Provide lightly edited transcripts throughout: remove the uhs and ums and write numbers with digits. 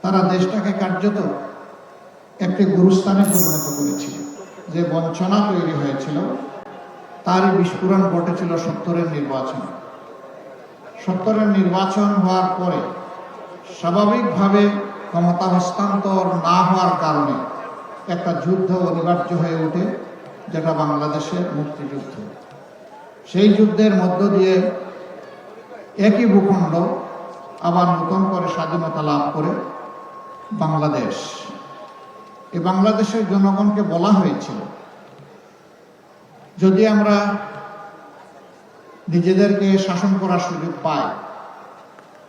তারা দেশটাকে কার্যত একটি গুরুস্থানে পরিণত করেছিল। যে বঞ্চনা তৈরি হয়েছিল তারই বিস্ফোরণ ঘটেছিল ৭০-এর নির্বাচন। ৭০-এর নির্বাচন হওয়ার পরে স্বাভাবিকভাবে ক্ষমতা হস্তান্তর না হওয়ার কারণে একটা যুদ্ধ অনিবার্য হয়ে ওঠে, যেটা বাংলাদেশের মুক্তিযুদ্ধ। সেই যুদ্ধের মধ্য দিয়ে একই ভূখণ্ড আবার নতুন করে স্বাধীনতা লাভ করে বাংলাদেশ। এই বাংলাদেশের জনগণকে বলা হয়েছিল, যদি আমরা নিজেদেরকে শাসন করার সুযোগ পাই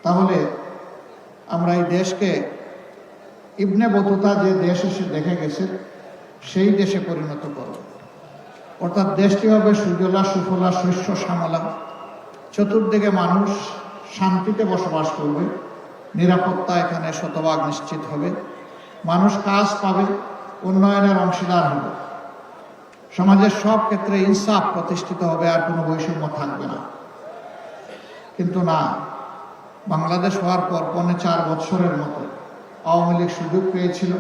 তাহলে আমরা এই দেশকে ইবনে বতুতা যে দেশ এসে দেখে গেছে সেই দেশে পরিণত করব। অর্থাৎ দেশটি হবে সুজলা সুফলা শস্য শ্যামলা, চতুর্দিকে মানুষ শান্তিতে বসবাস করবে, নিরাপত্তা এখানে শতভাগ নিশ্চিত হবে, মানুষ কাজ পাবে, উন্নয়নের অংশীদার হবে, সমাজের সব ক্ষেত্রে ইনসাফ প্রতিষ্ঠিত হবে, আর কোনো বৈষম্য থাকবে না। কিন্তু না, বাংলাদেশ হওয়ার পর ৪ বছরের মতো আওয়ামী লীগ সুযোগ পেয়েছিল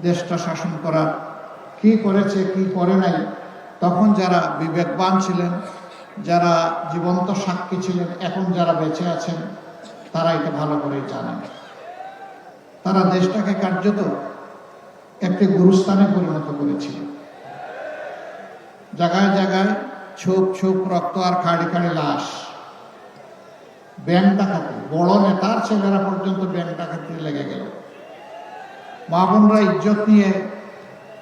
দেশটা শাসন করার। কি করেছে কি করে নাই, তখন যারা বিবেকবান ছিলেন, যারা জীবন্ত সাক্ষী ছিলেন, এখন যারা বেঁচে আছেন তারা এটা ভালো করে জানেন। তারা দেশটাকে কার্যত একটি গুরুস্থানে পরিণত করেছিল। জায়গায় জায়গায় ছোপ ছোপ রক্ত আর খাড়ি খাড়ি লাশ। ব্যাংক ডাকাতি, বড় নেতার ছেলেরা পর্যন্ত ব্যাংক ডাকাতি লেগে গেল। মা বোনরা ইজ্জত নিয়ে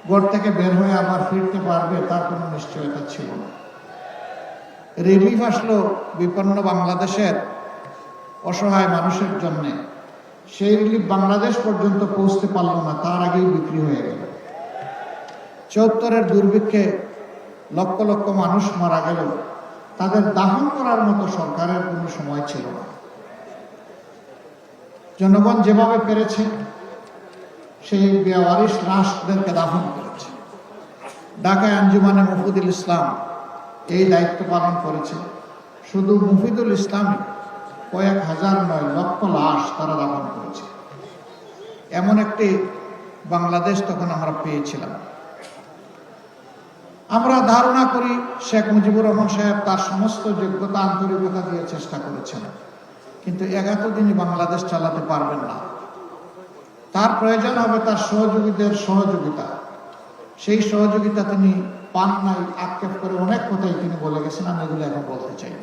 ঘর থেকে বের হয়ে আবার ফিরতে পারবে তার কোনো নিশ্চয়তা ছিল না। রিলিফ আসলো বিপন্ন বাংলাদেশের অসহায় মানুষের জন্য, সেই রিলিফ বাংলাদেশ পর্যন্ত পৌঁছতে পারল না, তার আগেই বিক্রি হয়ে গেল। ৭৪-এর দুর্ভিক্ষে লক্ষ লক্ষ মানুষ মারা গেল, তাদের দাফন করার মতো সরকারের কোনো সময় ছিল না। জনগণ যেভাবে পেরেছে সেই বেওয়ারিশ লাশদেরকে দাফন করেছে। ঢাকায় আঞ্জুমানে মুফিদুল ইসলাম এই দায়িত্ব পালন করেছে। শুধু মুফিদুল ইসলামই কয়েক হাজার নয়, লক্ষ লাশ তারা দাফন করেছে। এমন একটি বাংলাদেশ তখন আমরা পেয়েছিলাম। আমরা ধারণা করি শেখ মুজিবুর রহমান সাহেব তার সমস্ত যোগ্যতা আন্তরিকতা দিয়ে চেষ্টা করেছেন, কিন্তু এতদিনই বাংলাদেশ চালাতে পারবেন না। তার প্রয়োজন হবে তার সহযোগীদের সহযোগিতা। সেই সহযোগিতা তিনি পান নাই। আক্ষেপ করে অনেক কথাই তিনি বলে গেছেন, আমি এগুলো এখন বলতে চাই।